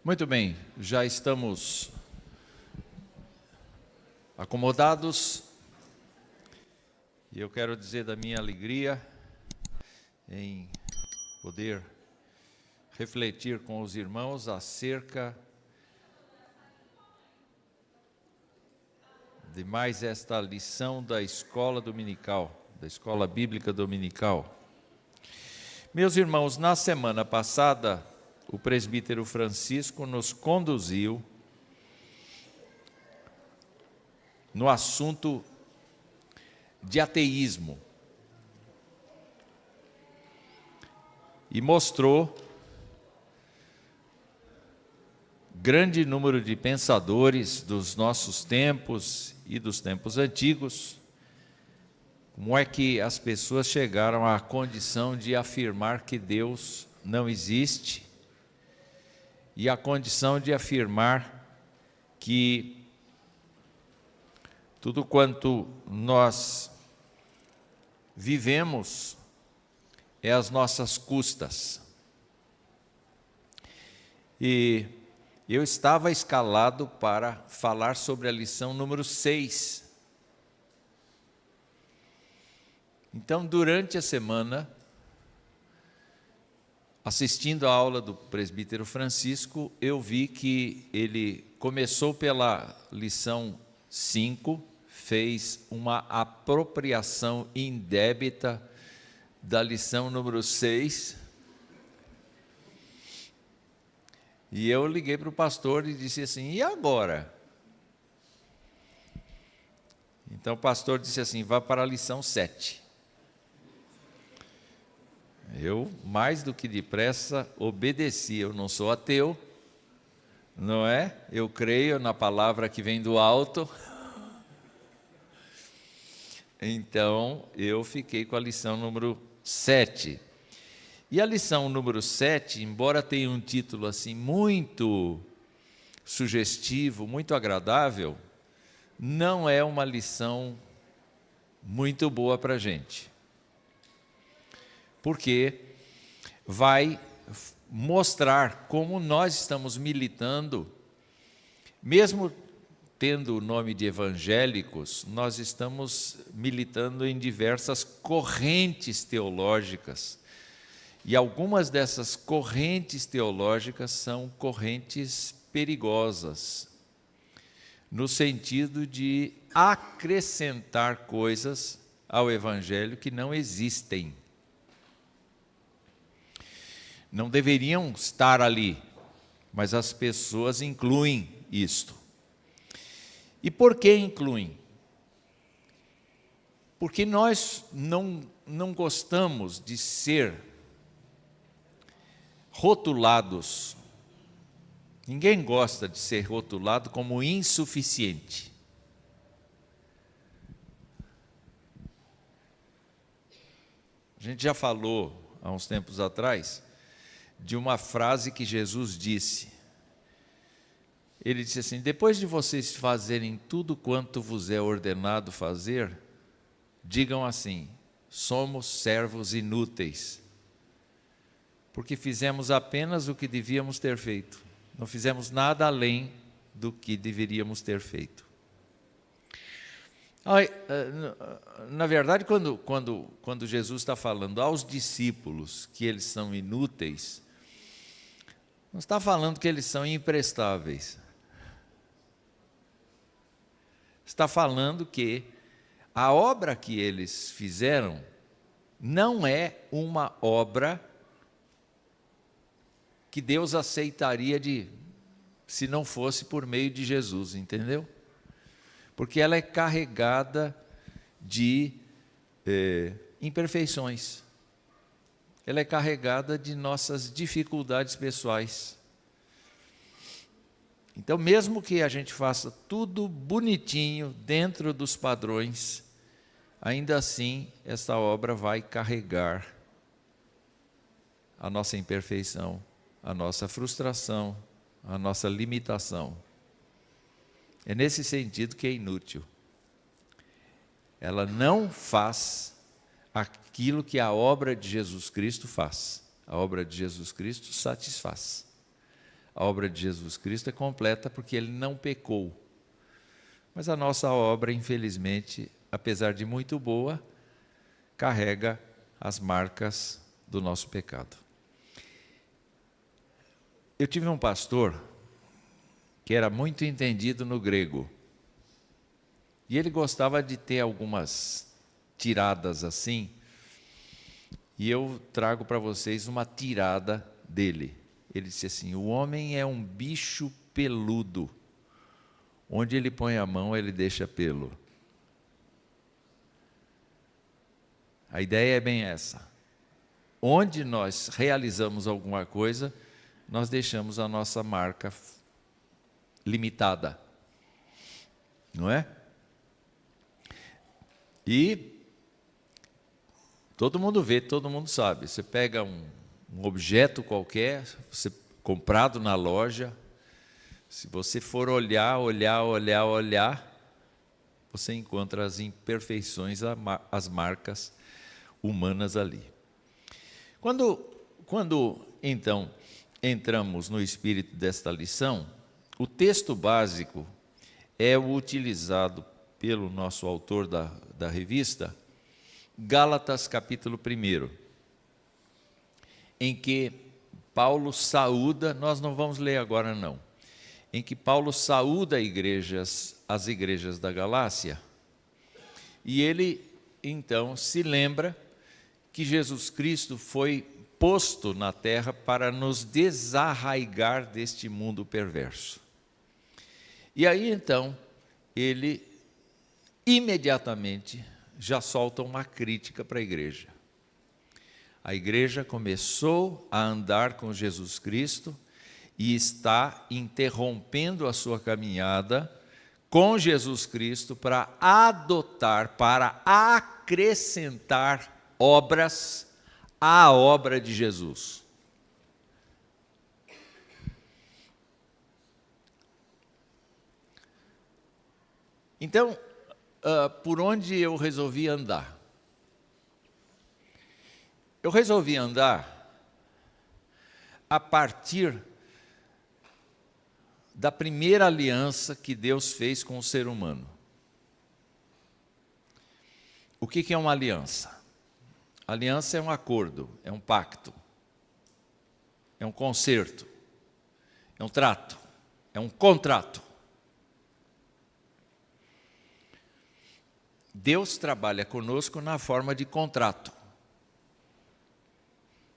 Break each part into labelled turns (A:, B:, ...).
A: Muito bem, já estamos acomodados e eu quero dizer da minha alegria em poder refletir com os irmãos acerca de mais esta lição da escola dominical, da escola bíblica dominical. Meus irmãos, na semana passada, o presbítero Francisco nos conduziu no assunto de ateísmo e mostrou grande número de pensadores dos nossos tempos e dos tempos antigos, como é que as pessoas chegaram à condição de afirmar que Deus não existe e à condição de afirmar que tudo quanto nós vivemos é às nossas custas. E eu estava escalado para falar sobre a lição número 6. Então, durante a semana, assistindo à aula do presbítero Francisco, eu vi que ele começou pela lição 5, fez uma apropriação indébita da lição número 6. E eu liguei para o pastor e disse assim, e agora? Então o pastor disse assim, vá para a lição 7. Eu, mais do que depressa, obedeci. Eu não sou ateu, não é? Eu creio na palavra que vem do alto. Então, eu fiquei com a lição número 7. E a lição número 7, embora tenha um título assim muito sugestivo, muito agradável, não é uma lição muito boa para a gente. Porque vai mostrar como nós estamos militando, mesmo tendo o nome de evangélicos, nós estamos militando em diversas correntes teológicas. E algumas dessas correntes teológicas são correntes perigosas, no sentido de acrescentar coisas ao evangelho que não existem. Não deveriam estar ali, mas as pessoas incluem isto. E por que incluem? Porque nós não gostamos de ser rotulados. Ninguém gosta de ser rotulado como insuficiente. A gente já falou há uns tempos atrás de uma frase que Jesus disse. Ele disse assim, depois de vocês fazerem tudo quanto vos é ordenado fazer, digam assim, somos servos inúteis, porque fizemos apenas o que devíamos ter feito, não fizemos nada além do que deveríamos ter feito. Na verdade, quando Jesus está falando aos discípulos que eles são inúteis, não está falando que eles são imprestáveis. Está falando que a obra que eles fizeram não é uma obra que Deus aceitaria se não fosse por meio de Jesus, entendeu? Porque ela é carregada de imperfeições. Ela é carregada de nossas dificuldades pessoais. Então, mesmo que a gente faça tudo bonitinho, dentro dos padrões, ainda assim, essa obra vai carregar a nossa imperfeição, a nossa frustração, a nossa limitação. É nesse sentido que é inútil. Ela não faz aquilo que a obra de Jesus Cristo faz. A obra de Jesus Cristo satisfaz. A obra de Jesus Cristo é completa porque ele não pecou. Mas a nossa obra, infelizmente, apesar de muito boa, carrega as marcas do nosso pecado. Eu tive um pastor que era muito entendido no grego. E ele gostava de ter algumas tiradas assim. E eu trago para vocês uma tirada dele. Ele disse assim: o homem é um bicho peludo. Onde ele põe a mão, ele deixa pelo. A ideia é bem essa. Onde nós realizamos alguma coisa, nós deixamos a nossa marca limitada. Não é? E todo mundo vê, todo mundo sabe. Você pega um objeto qualquer, você comprado na loja, se você for olhar, você encontra as imperfeições, as marcas humanas ali. Quando então entramos no espírito desta lição, o texto básico é o utilizado pelo nosso autor da revista, Gálatas capítulo 1, em que Paulo saúda, nós não vamos ler agora não, em que Paulo saúda as igrejas da Galácia, e ele então se lembra que Jesus Cristo foi posto na terra para nos desarraigar deste mundo perverso. E aí então, ele imediatamente já solta uma crítica para a igreja. A igreja começou a andar com Jesus Cristo e está interrompendo a sua caminhada com Jesus Cristo para adotar, para acrescentar obras à obra de Jesus. Então, por onde eu resolvi andar? Eu resolvi andar a partir da primeira aliança que Deus fez com o ser humano. O que é uma aliança? Aliança é um acordo, é um pacto, é um concerto, é um trato, é um contrato. Deus trabalha conosco na forma de contrato.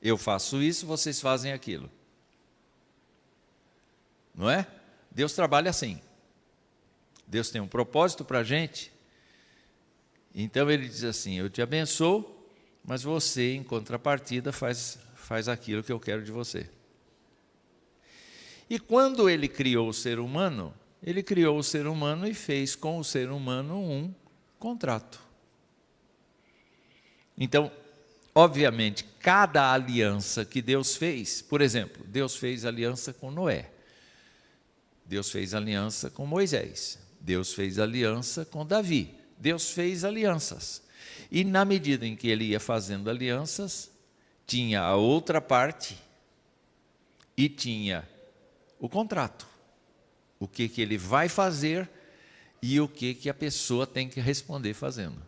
A: Eu faço isso, vocês fazem aquilo. Não é? Deus trabalha assim. Deus tem um propósito para a gente. Então ele diz assim: eu te abençoo, mas você, em contrapartida, faz aquilo que eu quero de você. E quando ele criou o ser humano e fez com o ser humano um contrato. Então, obviamente, cada aliança que Deus fez, por exemplo, Deus fez aliança com Noé, Deus fez aliança com Moisés, Deus fez aliança com Davi, Deus fez alianças. E na medida em que ele ia fazendo alianças, tinha a outra parte e tinha o contrato. O que ele vai fazer e o que a pessoa tem que responder fazendo.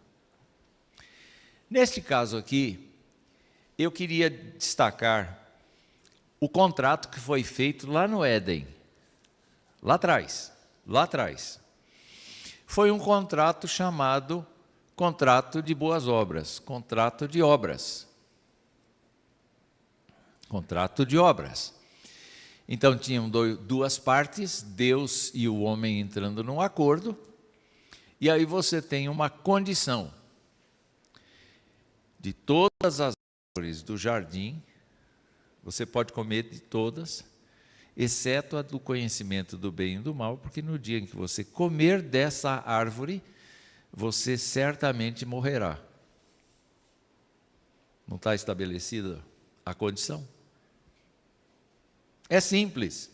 A: Neste caso aqui, eu queria destacar o contrato que foi feito lá no Éden, lá atrás. Foi um contrato chamado contrato de boas obras, contrato de obras. Contrato de obras. Então tinham duas partes, Deus e o homem entrando num acordo, e aí você tem uma condição de todas as árvores do jardim, você pode comer de todas, exceto a do conhecimento do bem e do mal, porque no dia em que você comer dessa árvore, você certamente morrerá. Não está estabelecida a condição? É simples.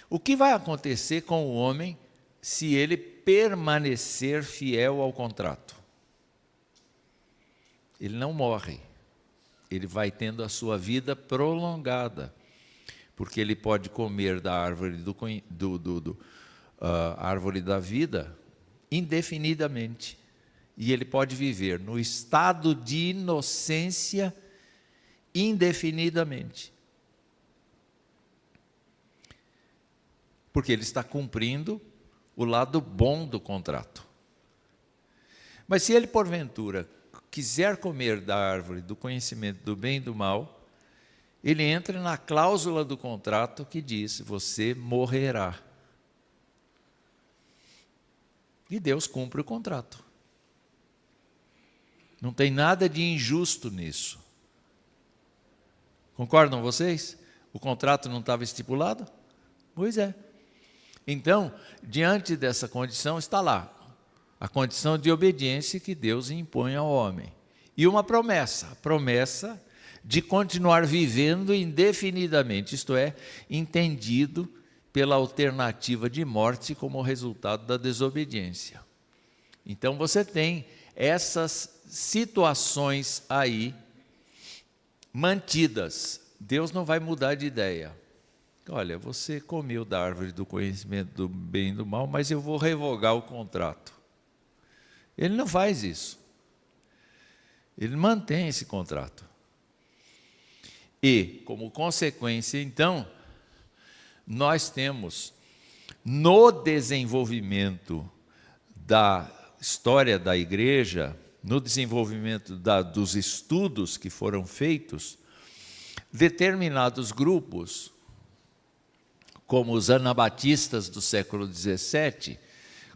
A: O que vai acontecer com o homem se ele permanecer fiel ao contrato? Ele não morre. Ele vai tendo a sua vida prolongada. porque ele pode comer da árvore, árvore da vida indefinidamente. E ele pode viver no estado de inocência indefinidamente. Porque ele está cumprindo o lado bom do contrato. Mas se ele, porventura, quiser comer da árvore do conhecimento do bem e do mal, ele entra na cláusula do contrato que diz: você morrerá. E Deus cumpre o contrato. Não tem nada de injusto nisso. Concordam vocês? O contrato não estava estipulado? Pois é. Então, diante dessa condição está lá a condição de obediência que Deus impõe ao homem. E uma promessa, a promessa de continuar vivendo indefinidamente, isto é, entendido pela alternativa de morte como resultado da desobediência. Então você tem essas situações aí mantidas. Deus não vai mudar de ideia. Olha, você comeu da árvore do conhecimento do bem e do mal, mas eu vou revogar o contrato. Ele não faz isso. Ele mantém esse contrato. E, como consequência, então, nós temos no desenvolvimento da história da igreja, no desenvolvimento dos estudos que foram feitos, determinados grupos, como os anabatistas do século XVII,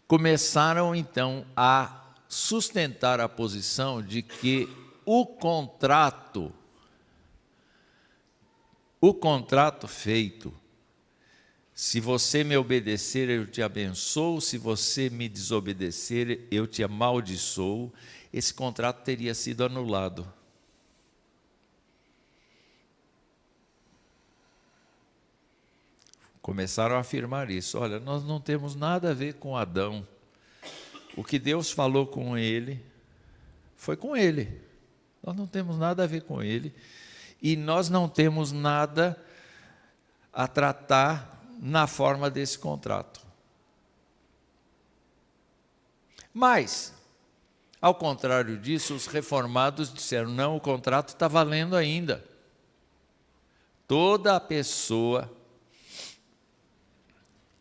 A: começaram então a sustentar a posição de que o contrato feito, se você me obedecer, eu te abençoo, se você me desobedecer, eu te amaldiçoo, esse contrato teria sido anulado. Começaram a afirmar isso. Olha, nós não temos nada a ver com Adão. O que Deus falou com ele, foi com ele. Nós não temos nada a ver com ele. E nós não temos nada a tratar na forma desse contrato. Mas, ao contrário disso, os reformados disseram: não, o contrato está valendo ainda. Toda a pessoa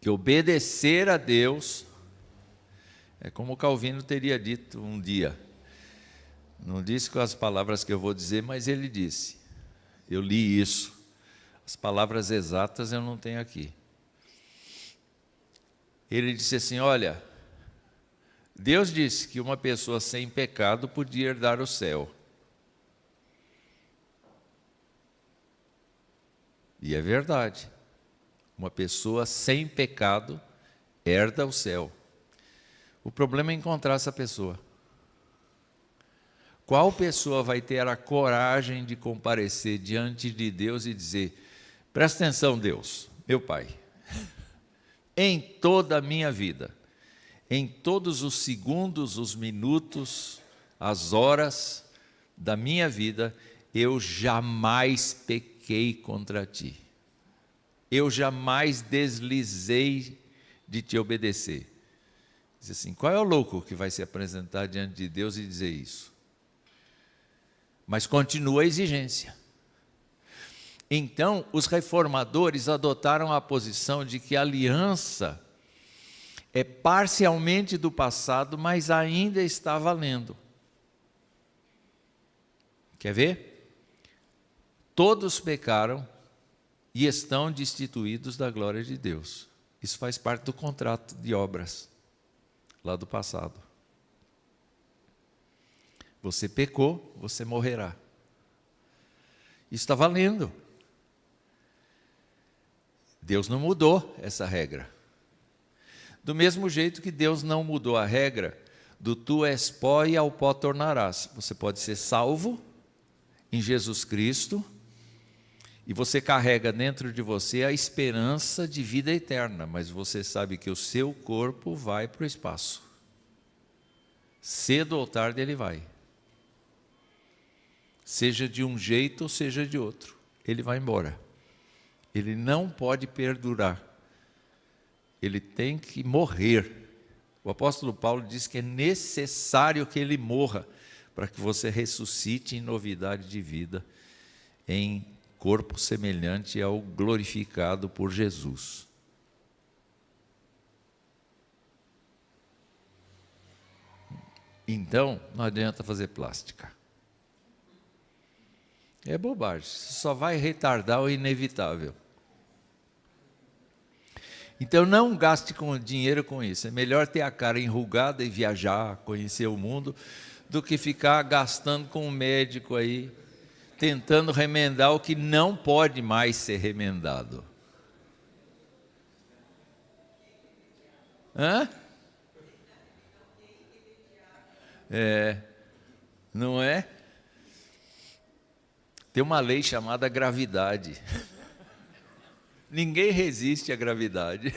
A: que obedecer a Deus, é como Calvino teria dito um dia, não disse com as palavras que eu vou dizer, mas ele disse, eu li isso, as palavras exatas eu não tenho aqui. Ele disse assim: olha, Deus disse que uma pessoa sem pecado podia herdar o céu. E é verdade. Uma pessoa sem pecado herda o céu. O problema é encontrar essa pessoa. Qual pessoa vai ter a coragem de comparecer diante de Deus e dizer: presta atenção, Deus, meu Pai, em toda a minha vida, em todos os segundos, os minutos, as horas da minha vida, eu jamais pequei contra Ti. Eu jamais deslizei de Te obedecer. Diz assim: qual é o louco que vai se apresentar diante de Deus e dizer isso? Mas continua a exigência. Então, os reformadores adotaram a posição de que a aliança é parcialmente do passado, mas ainda está valendo. Quer ver? Todos pecaram e estão destituídos da glória de Deus. Isso faz parte do contrato de obras, lá do passado. Você pecou, você morrerá. Isso está valendo. Deus não mudou essa regra. Do mesmo jeito que Deus não mudou a regra do tu és pó e ao pó tornarás. Você pode ser salvo em Jesus Cristo, e você carrega dentro de você a esperança de vida eterna, mas você sabe que o seu corpo vai para o espaço. Cedo ou tarde ele vai. Seja de um jeito ou seja de outro, ele vai embora. ele não pode perdurar, ele tem que morrer. O apóstolo Paulo diz que é necessário que ele morra, para que você ressuscite em novidade de vida, em corpo semelhante ao glorificado por Jesus. Então, não adianta fazer plástica. É bobagem, só vai retardar o inevitável. Então não gaste dinheiro com isso. É melhor ter a cara enrugada e viajar, conhecer o mundo, do que ficar gastando com um médico aí, tentando remendar o que não pode mais ser remendado. Hã? Não é? Tem uma lei chamada gravidade. Ninguém resiste à gravidade.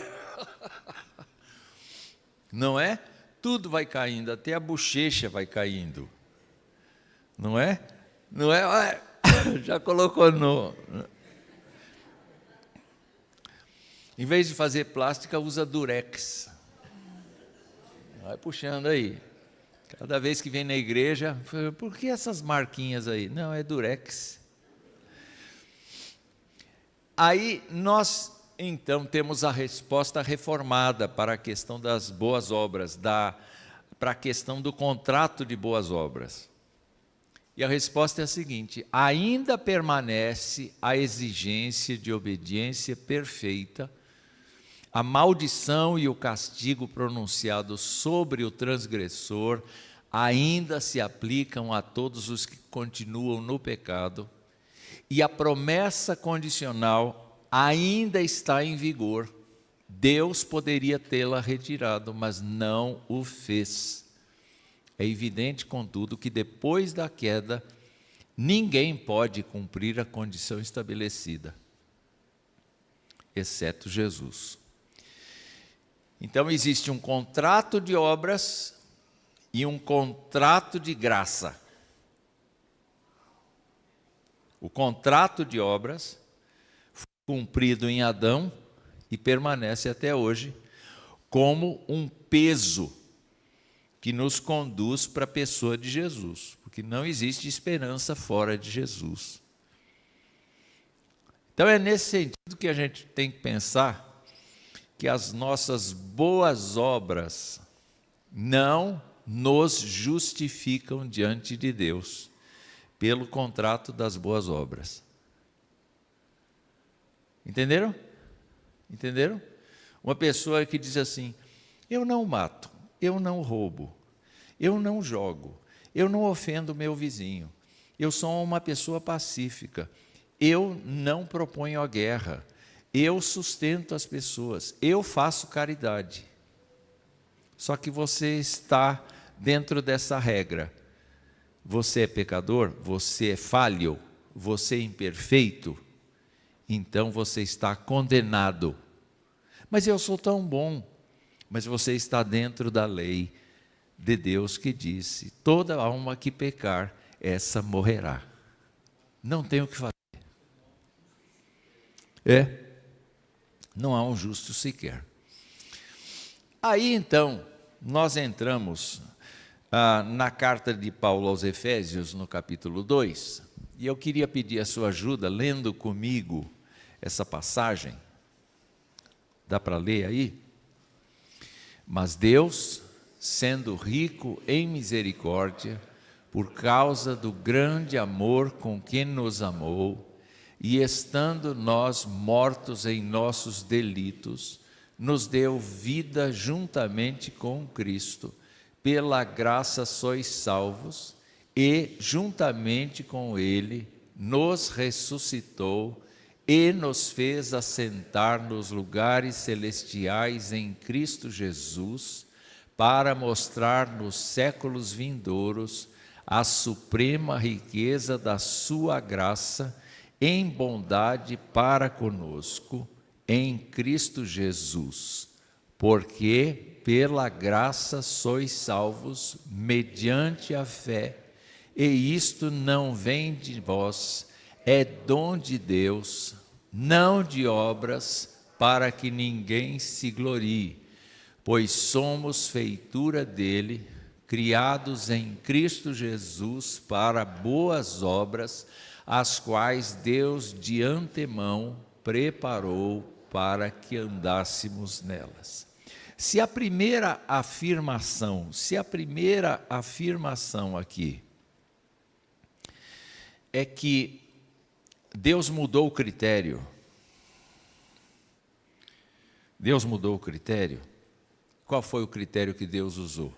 A: Não é? Tudo vai caindo, até a bochecha vai caindo. Não é? Não é? Já colocou no... Em vez de fazer plástica, usa durex. Vai puxando aí. Cada vez que vem na igreja, por que essas marquinhas aí? Não, é durex. Aí nós, então, temos a resposta reformada para a questão das boas obras, para a questão do contrato de boas obras. E a resposta é a seguinte: ainda permanece a exigência de obediência perfeita, a maldição e o castigo pronunciado sobre o transgressor ainda se aplicam a todos os que continuam no pecado, e a promessa condicional ainda está em vigor. Deus poderia tê-la retirado, mas não o fez. É evidente, contudo, que depois da queda, ninguém pode cumprir a condição estabelecida, exceto Jesus. Então existe um contrato de obras e um contrato de graça. O contrato de obras foi cumprido em Adão e permanece até hoje como um peso que nos conduz para a pessoa de Jesus, porque não existe esperança fora de Jesus. Então é nesse sentido que a gente tem que pensar que as nossas boas obras não nos justificam diante de Deus pelo contrato das boas obras. Entenderam? Entenderam? Uma pessoa que diz assim: eu não mato, eu não roubo, eu não jogo, eu não ofendo meu vizinho, eu sou uma pessoa pacífica, eu não proponho a guerra, eu sustento as pessoas, eu faço caridade. Só que você está dentro dessa regra. Você é pecador, você é falho, você é imperfeito, então você está condenado. Mas eu sou tão bom. Mas você está dentro da lei de Deus que disse: toda alma que pecar, essa morrerá. Não tem o que fazer. Não há um justo sequer. Aí então, nós entramos na carta de Paulo aos Efésios, no capítulo 2, e eu queria pedir a sua ajuda, lendo comigo essa passagem. Dá para ler aí? Mas Deus, sendo rico em misericórdia, por causa do grande amor com que nos amou, e estando nós mortos em nossos delitos, nos deu vida juntamente com Cristo. Pela graça sois salvos, e juntamente com Ele nos ressuscitou e nos fez assentar nos lugares celestiais em Cristo Jesus, para mostrar nos séculos vindouros a suprema riqueza da sua graça em bondade para conosco em Cristo Jesus, porque pela graça sois salvos mediante a fé, e isto não vem de vós, é dom de Deus, não de obras, para que ninguém se glorie, pois somos feitura dele, criados em Cristo Jesus para boas obras, as quais Deus de antemão preparou para que andássemos nelas. Se a primeira afirmação aqui é que Deus mudou o critério. Deus mudou o critério. Qual foi o critério que Deus usou?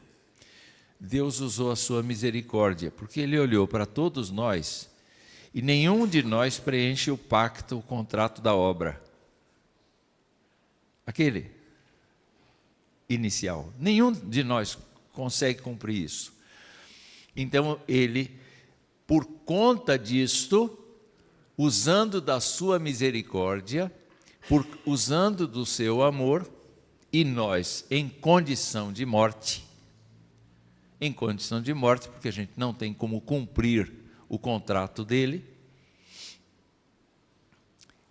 A: Deus usou a sua misericórdia, porque Ele olhou para todos nós e nenhum de nós preenche o pacto, o contrato da obra. Aquele inicial. Nenhum de nós consegue cumprir isso. Então Ele, por conta disto, usando da sua misericórdia, usando do seu amor, e nós em condição de morte, porque a gente não tem como cumprir o contrato dele,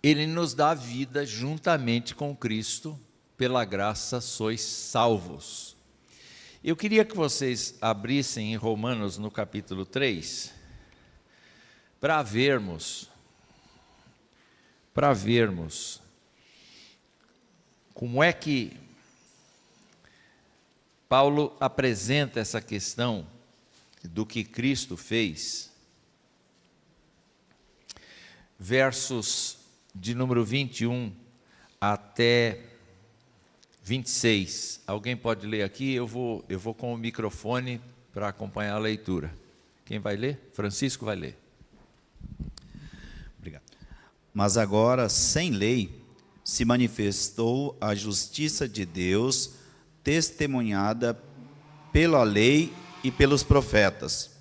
A: ele nos dá vida juntamente com Cristo, pela graça sois salvos. Eu queria que vocês abrissem em Romanos no capítulo 3, para vermos como é que Paulo apresenta essa questão do que Cristo fez. Versos de número 21 até 26. Alguém pode ler aqui? Eu vou com o microfone para acompanhar a leitura. Quem vai ler? Francisco vai ler.
B: Obrigado. Mas agora, sem lei, se manifestou a justiça de Deus, testemunhada pela lei e pelos profetas.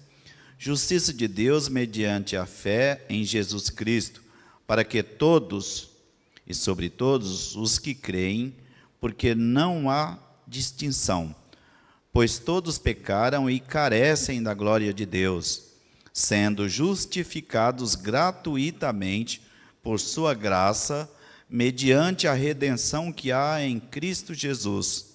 B: Justiça de Deus mediante a fé em Jesus Cristo, para que todos, e sobre todos os que creem, porque não há distinção, pois todos pecaram e carecem da glória de Deus, sendo justificados gratuitamente por sua graça, mediante a redenção que há em Cristo Jesus,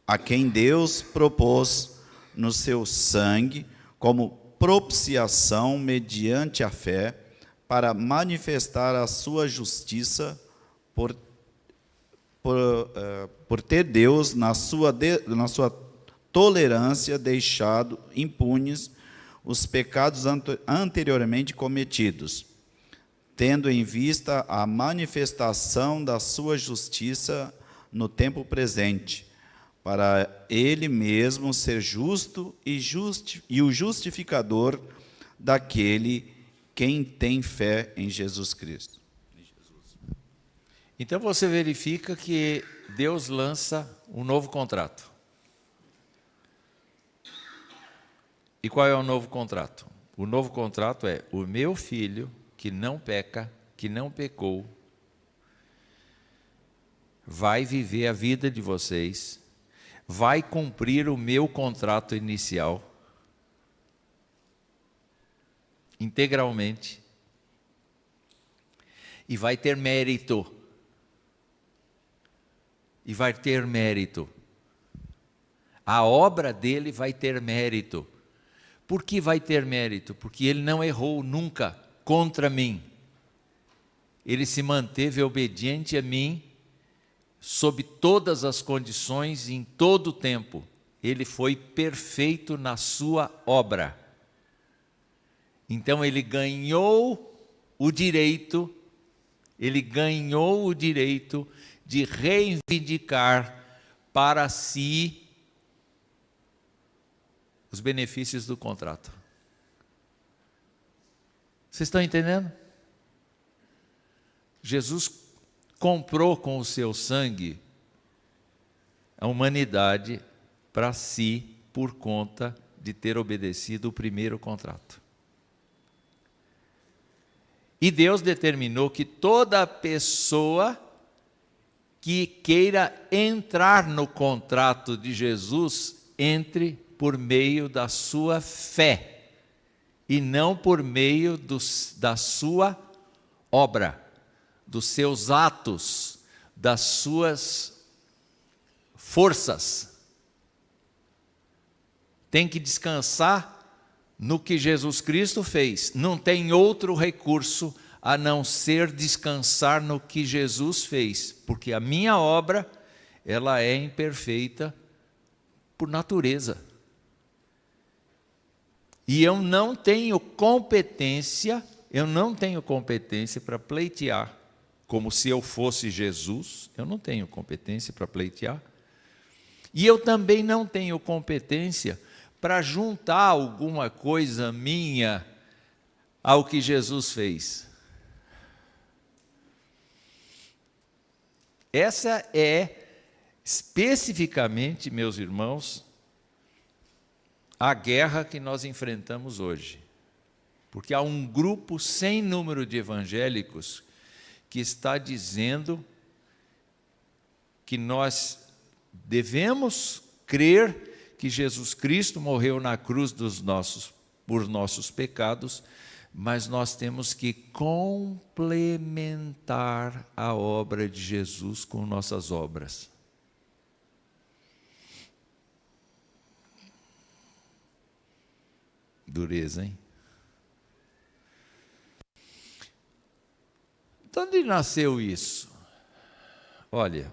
B: a quem Deus propôs no seu sangue como propiciação mediante a fé, para manifestar a sua justiça por ter Deus, na sua tolerância, deixado impunes os pecados anteriormente cometidos, tendo em vista a manifestação da sua justiça no tempo presente, para ele mesmo ser justo e o justificador daquele quem tem fé em Jesus Cristo.
A: Então você verifica que Deus lança um novo contrato. E qual é o novo contrato? O novo contrato é: o meu filho, que não peca, que não pecou, vai viver a vida de vocês, vai cumprir o meu contrato inicial, integralmente, e vai ter mérito. E vai ter mérito. A obra dele vai ter mérito. Por que vai ter mérito? Porque ele não errou nunca contra mim. Ele se manteve obediente a mim, sob todas as condições, em todo o tempo. Ele foi perfeito na sua obra. Então ele ganhou o direito de reivindicar para si os benefícios do contrato. Vocês estão entendendo? Jesus comprou com o seu sangue a humanidade para si, por conta de ter obedecido o primeiro contrato. E Deus determinou que toda pessoa que queira entrar no contrato de Jesus, entre por meio da sua fé, e não por meio da sua obra. dos seus atos, das suas forças. Tem que descansar no que Jesus Cristo fez. Não tem outro recurso a não ser descansar no que Jesus fez, porque a minha obra, ela é imperfeita por natureza. E eu não tenho competência para pleitear, como se eu fosse Jesus. Eu não tenho competência para pleitear. E eu também não tenho competência para juntar alguma coisa minha ao que Jesus fez. Essa é, especificamente, meus irmãos, a guerra que nós enfrentamos hoje. Porque há um grupo sem número de evangélicos que está dizendo que nós devemos crer que Jesus Cristo morreu na cruz por nossos pecados, mas nós temos que complementar a obra de Jesus com nossas obras. Dureza, hein? De onde nasceu isso? Olha,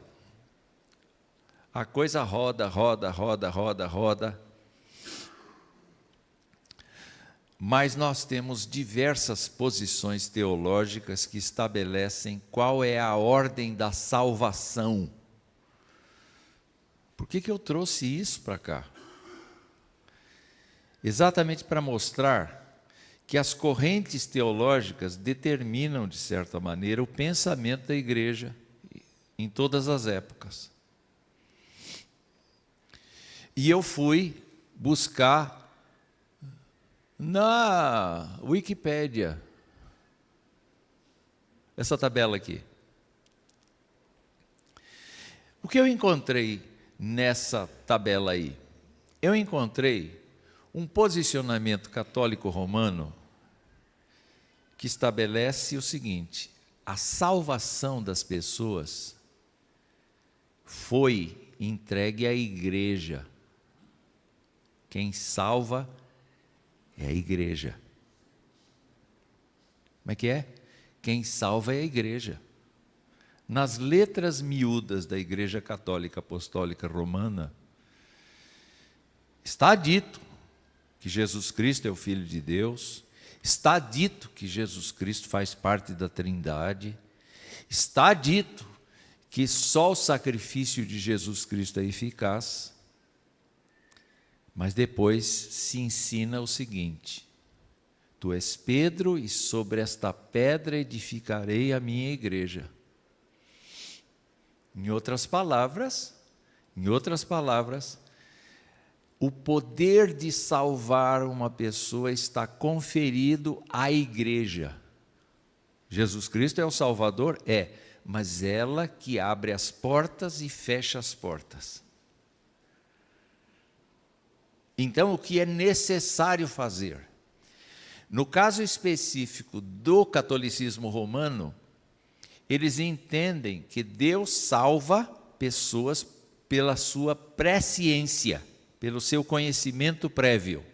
A: a coisa roda, mas nós temos diversas posições teológicas que estabelecem qual é a ordem da salvação. Por que eu trouxe isso para cá? Exatamente para mostrar que as correntes teológicas determinam, de certa maneira, o pensamento da igreja em todas as épocas. E eu fui buscar na Wikipédia essa tabela aqui. O que eu encontrei nessa tabela aí? Eu encontrei um posicionamento católico romano que estabelece o seguinte: a salvação das pessoas foi entregue à igreja. Quem salva é a igreja. Como é que é? Quem salva é a igreja. Nas letras miúdas da Igreja Católica Apostólica Romana, está dito que Jesus Cristo é o Filho de Deus, está dito que Jesus Cristo faz parte da Trindade, está dito que só o sacrifício de Jesus Cristo é eficaz, mas depois se ensina o seguinte: tu és Pedro, e sobre esta pedra edificarei a minha igreja. Em outras palavras, o poder de salvar uma pessoa está conferido à igreja. Jesus Cristo é o Salvador? É, mas ela que abre as portas e fecha as portas. Então, o que é necessário fazer? No caso específico do catolicismo romano, eles entendem que Deus salva pessoas pela sua presciência, pelo seu conhecimento prévio.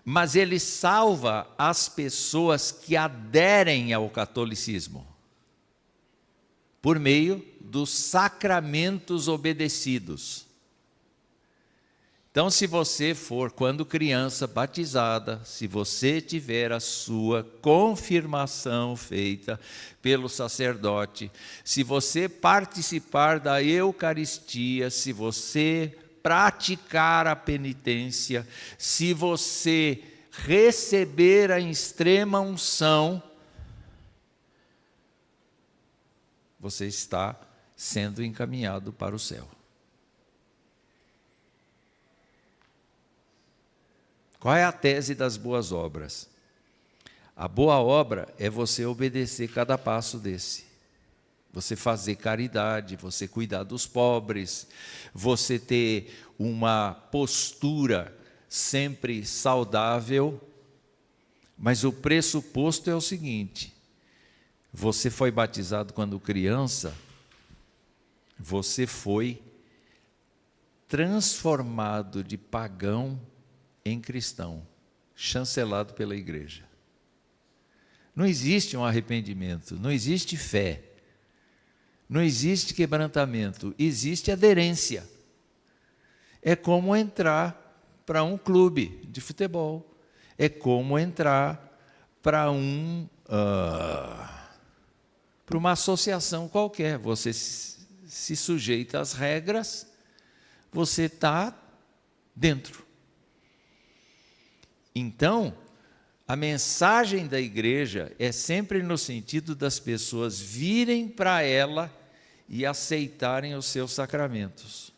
A: Mas Ele salva as pessoas que aderem ao catolicismo, por meio dos sacramentos obedecidos. Então, se você for, quando criança, batizada, se você tiver a sua confirmação feita pelo sacerdote, se você participar da Eucaristia, se você praticar a penitência, se você receber a extrema unção, você está sendo encaminhado para o céu. Qual é a tese das boas obras? A boa obra é você obedecer cada passo desse. Você fazer caridade, você cuidar dos pobres, você ter uma postura sempre saudável, mas o pressuposto é o seguinte: Você foi batizado quando criança, você foi transformado de pagão em cristão, chancelado pela igreja. Não existe um arrependimento, não existe fé, não existe quebrantamento, existe aderência. É como entrar para um clube de futebol, é como entrar para uma associação qualquer. Você se sujeita às regras, você está dentro. Então, a mensagem da igreja é sempre no sentido das pessoas virem para ela e aceitarem os seus sacramentos.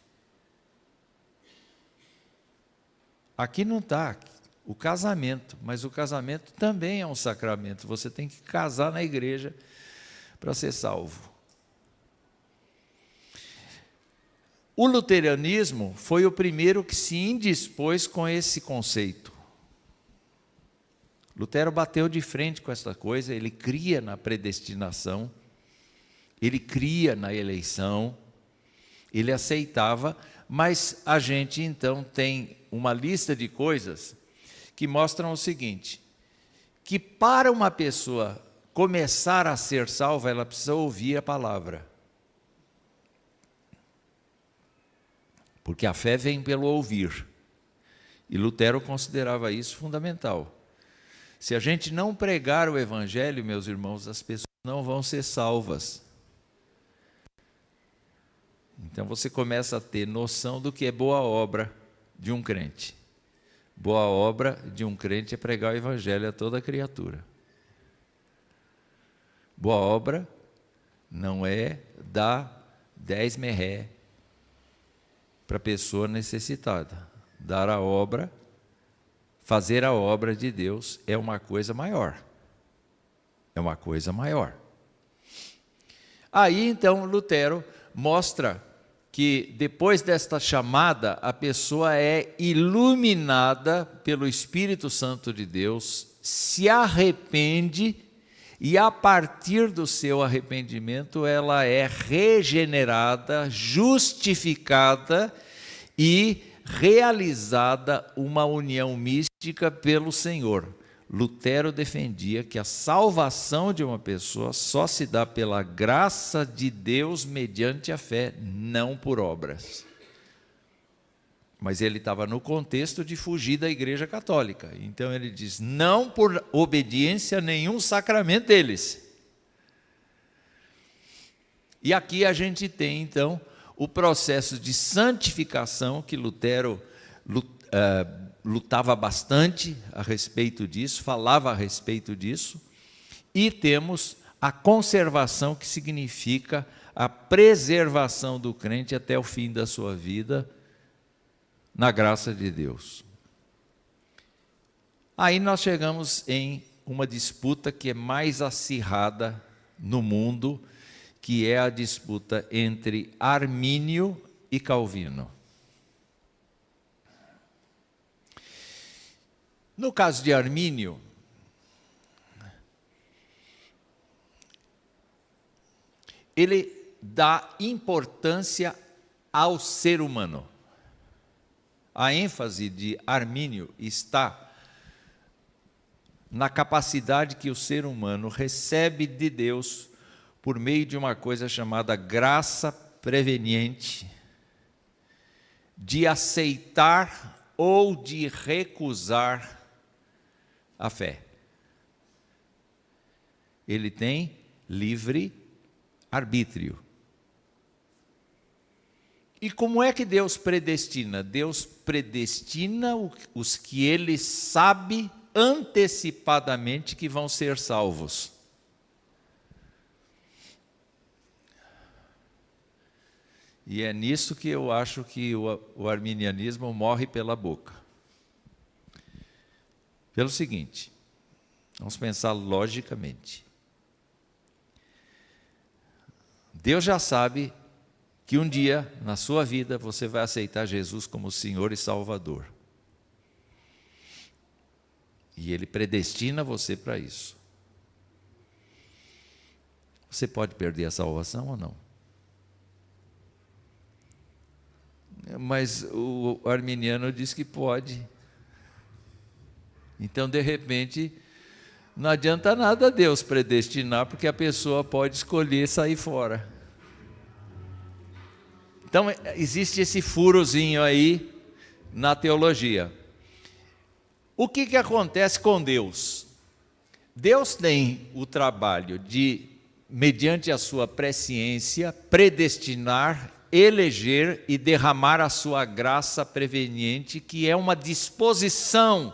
A: Aqui não está o casamento, mas o casamento também é um sacramento. Você tem que casar na igreja para ser salvo. O luteranismo foi o primeiro que se indispôs com esse conceito. Lutero bateu de frente com essa coisa, ele cria na predestinação, ele cria na eleição, ele aceitava, mas a gente então tem uma lista de coisas que mostram o seguinte, que para uma pessoa começar a ser salva, ela precisa ouvir a palavra. Porque a fé vem pelo ouvir. E Lutero considerava isso fundamental. Se a gente não pregar o evangelho, meus irmãos, as pessoas não vão ser salvas. Então você começa a ter noção do que é boa obra de um crente. Boa obra de um crente é pregar o evangelho a toda criatura. Boa obra não é dar 10 merré para a pessoa necessitada. Dar a obra, fazer a obra de Deus é uma coisa maior. É uma coisa maior. Aí então Lutero mostra que depois desta chamada, a pessoa é iluminada pelo Espírito Santo de Deus, se arrepende e a partir do seu arrependimento ela é regenerada, justificada e realizada uma união mística pelo Senhor. Lutero defendia que a salvação de uma pessoa só se dá pela graça de Deus mediante a fé, não por obras. Mas ele estava no contexto de fugir da Igreja Católica. Então ele diz, não por obediência a nenhum sacramento deles. E aqui a gente tem então o processo de santificação que Lutero lutava bastante a respeito disso, falava a respeito disso, e temos a conservação, que significa a preservação do crente até o fim da sua vida, na graça de Deus. Aí nós chegamos em uma disputa que é mais acirrada no mundo, que é a disputa entre Armínio e Calvino. No caso de Armínio, ele dá importância ao ser humano. A ênfase de Armínio está na capacidade que o ser humano recebe de Deus por meio de uma coisa chamada graça preveniente, de aceitar ou de recusar a fé. Ele tem livre arbítrio. E como é que Deus predestina? Deus predestina os que Ele sabe antecipadamente que vão ser salvos. E é nisso que eu acho que o arminianismo morre pela boca. Pelo seguinte, vamos pensar logicamente. Deus já sabe que um dia, na sua vida, você vai aceitar Jesus como Senhor e Salvador. E Ele predestina você para isso. Você pode perder a salvação ou não? Mas o arminiano diz que pode. Então, de repente, não adianta nada Deus predestinar, porque a pessoa pode escolher sair fora. Então, existe esse furozinho aí na teologia. O que acontece com Deus? Deus tem o trabalho de, mediante a sua presciência, predestinar, eleger e derramar a sua graça preveniente, que é uma disposição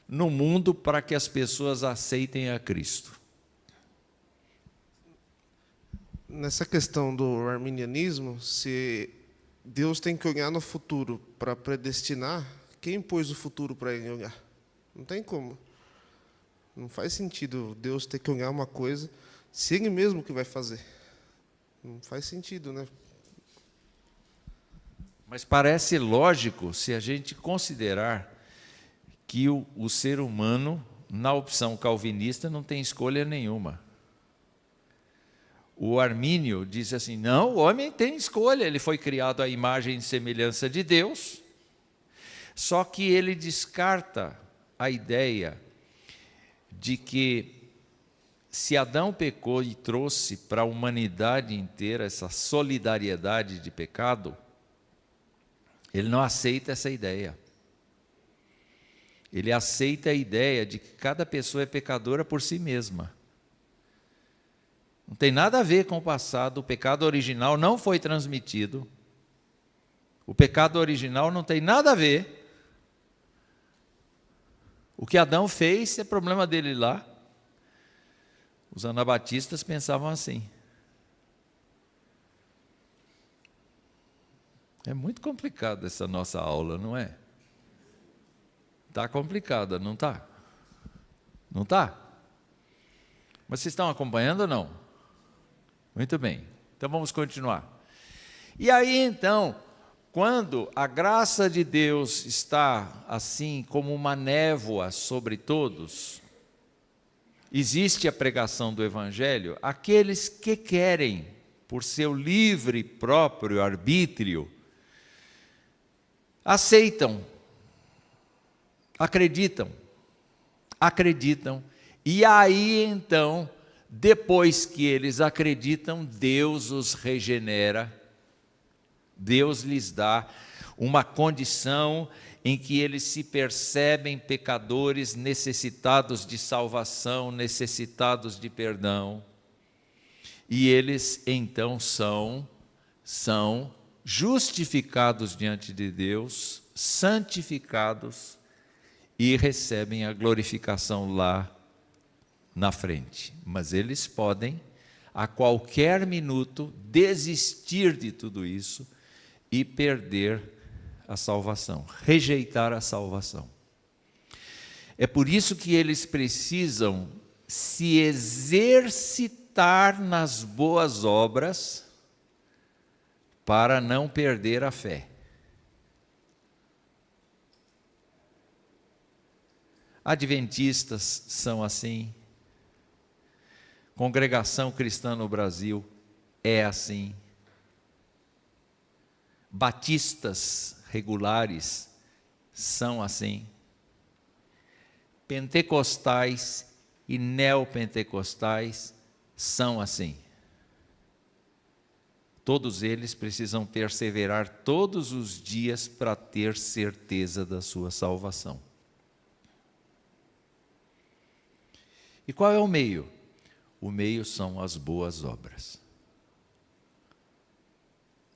A: no mundo para que as pessoas aceitem a Cristo.
C: Nessa questão do arminianismo, se Deus tem que olhar no futuro para predestinar, quem pôs o futuro para ele olhar? Não tem como. Não faz sentido Deus ter que olhar uma coisa se Ele mesmo que vai fazer. Não faz sentido, né?
A: Mas parece lógico se a gente considerar que o ser humano, na opção calvinista, não tem escolha nenhuma. O Armínio diz assim, não, o homem tem escolha, ele foi criado à imagem e semelhança de Deus, só que ele descarta a ideia de que se Adão pecou e trouxe para a humanidade inteira essa solidariedade de pecado, ele não aceita essa ideia. Ele aceita a ideia de que cada pessoa é pecadora por si mesma. Não tem nada a ver com o passado, o pecado original não foi transmitido. O pecado original não tem nada a ver. O que Adão fez é problema dele lá. Os anabatistas pensavam assim. É muito complicada essa nossa aula, não é? Está complicada, não está? Não está? Mas vocês estão acompanhando ou não? Muito bem, então vamos continuar. E aí então, quando a graça de Deus está assim como uma névoa sobre todos, existe a pregação do Evangelho, aqueles que querem, por seu livre próprio arbítrio, aceitam, acreditam, e aí então, depois que eles acreditam, Deus os regenera, Deus lhes dá uma condição em que eles se percebem pecadores, necessitados de salvação, necessitados de perdão, e eles então são justificados diante de Deus, santificados, e recebem a glorificação lá na frente. Mas eles podem, a qualquer minuto, desistir de tudo isso e perder a salvação, rejeitar a salvação. É por isso que eles precisam se exercitar nas boas obras para não perder a fé. Adventistas são assim. Congregação Cristã no Brasil é assim. Batistas regulares são assim. Pentecostais e neopentecostais são assim. Todos eles precisam perseverar todos os dias para ter certeza da sua salvação. E qual é o meio? O meio são as boas obras.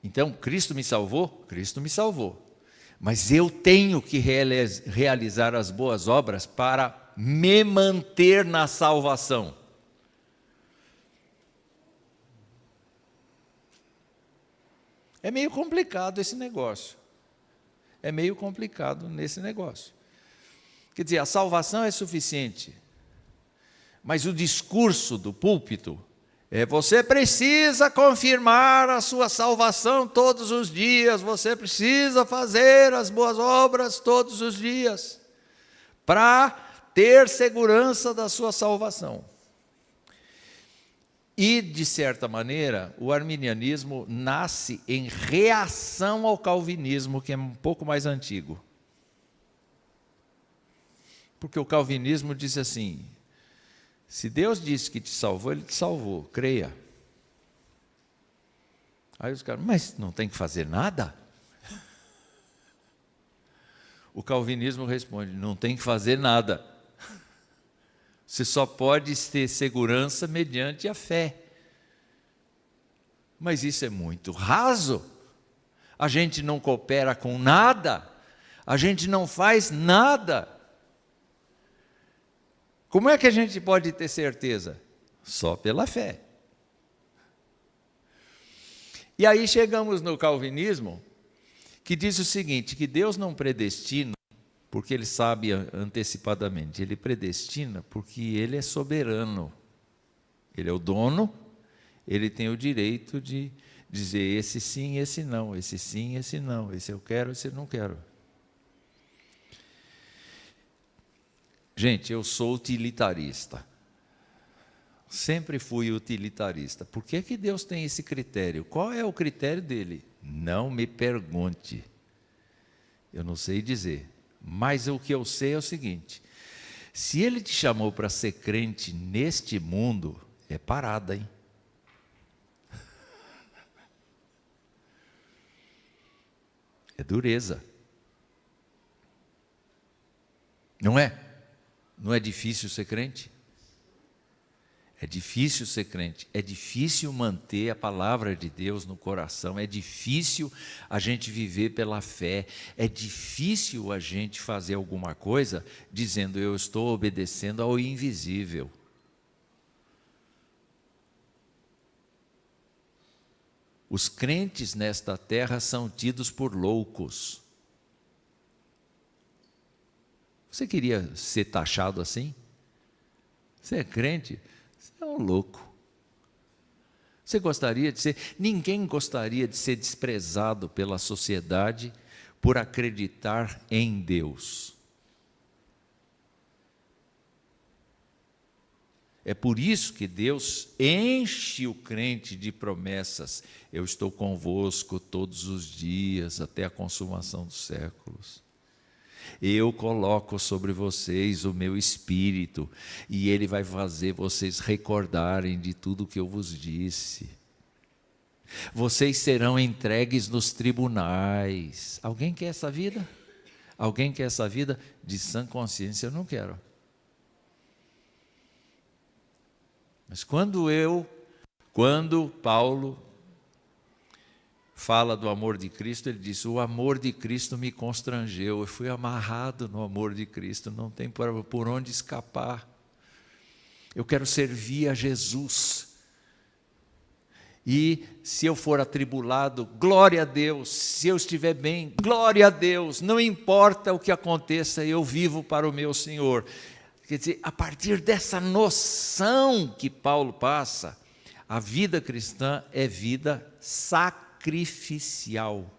A: Então, Cristo me salvou? Cristo me salvou. Mas eu tenho que realizar as boas obras para me manter na salvação. É meio complicado esse negócio. É meio complicado nesse negócio. Quer dizer, a salvação é suficiente. Mas o discurso do púlpito é: você precisa confirmar a sua salvação todos os dias, você precisa fazer as boas obras todos os dias, para ter segurança da sua salvação. E, de certa maneira, o arminianismo nasce em reação ao calvinismo, que é um pouco mais antigo. Porque o calvinismo diz assim: se Deus disse que te salvou, Ele te salvou, creia. Aí os caras, mas não tem que fazer nada? O calvinismo responde: não tem que fazer nada. Você só pode ter segurança mediante a fé. Mas isso é muito raso. A gente não coopera com nada. A gente não faz nada. Como é que a gente pode ter certeza? Só pela fé. E aí chegamos no calvinismo, que diz o seguinte, que Deus não predestina porque Ele sabe antecipadamente. Ele predestina porque Ele é soberano. Ele é o dono, Ele tem o direito de dizer esse sim, esse não, esse sim, esse não, esse eu quero, esse eu não quero. Gente, eu sou utilitarista. Sempre fui utilitarista. Por que que Deus tem esse critério? Qual é o critério dele? Não me pergunte. Eu não sei dizer. Mas o que eu sei é o seguinte: se Ele te chamou para ser crente neste mundo, é parada, hein? É dureza. Não é? Não é difícil ser crente? É difícil ser crente, é difícil manter a palavra de Deus no coração, é difícil a gente viver pela fé, é difícil a gente fazer alguma coisa dizendo eu estou obedecendo ao invisível. Os crentes nesta terra são tidos por loucos. Você queria ser taxado assim? Você é crente? Você é um louco. Você gostaria de ser... Ninguém gostaria de ser desprezado pela sociedade por acreditar em Deus. É por isso que Deus enche o crente de promessas. Eu estou convosco todos os dias, até a consumação dos séculos. Eu coloco sobre vocês o meu espírito, e ele vai fazer vocês recordarem de tudo que eu vos disse. Vocês serão entregues nos tribunais. Alguém quer essa vida? Alguém quer essa vida? De sã consciência, eu não quero. Mas quando Paulo fala do amor de Cristo, ele diz: o amor de Cristo me constrangeu, eu fui amarrado no amor de Cristo, não tem por onde escapar. Eu quero servir a Jesus. E se eu for atribulado, glória a Deus. Se eu estiver bem, glória a Deus. Não importa o que aconteça, eu vivo para o meu Senhor. Quer dizer, a partir dessa noção que Paulo passa, a vida cristã é vida sacrificial.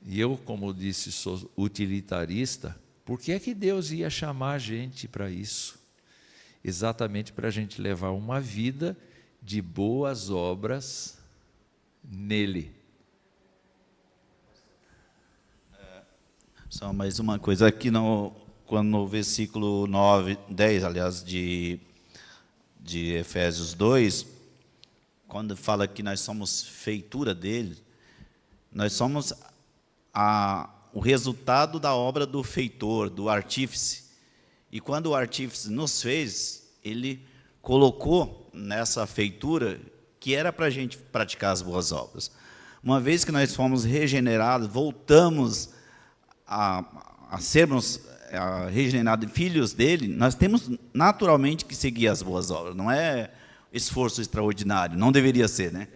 A: E eu, como disse, sou utilitarista. Por que é que Deus ia chamar a gente para isso? Exatamente para a gente levar uma vida de boas obras nele.
B: Só mais uma coisa aqui quando no versículo 10, aliás, de Efésios 2, quando fala que nós somos feitura dele, nós somos o resultado da obra do feitor, do artífice. E quando o artífice nos fez, ele colocou nessa feitura que era para a gente praticar as boas obras. Uma vez que nós fomos regenerados, voltamos a sermos regenerados filhos dele, nós temos naturalmente que seguir as boas obras. Não é esforço extraordinário, não deveria ser, né?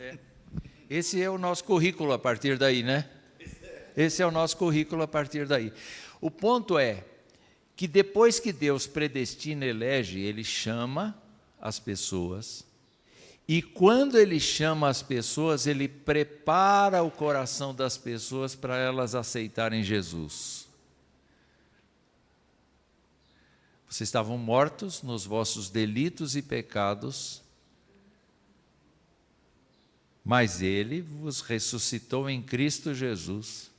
A: Esse é o nosso currículo a partir daí, né? Esse é o nosso currículo a partir daí. O ponto é que depois que Deus predestina e elege, Ele chama as pessoas, e quando Ele chama as pessoas, Ele prepara o coração das pessoas para elas aceitarem Jesus. Vocês estavam mortos nos vossos delitos e pecados, mas Ele vos ressuscitou em Cristo Jesus.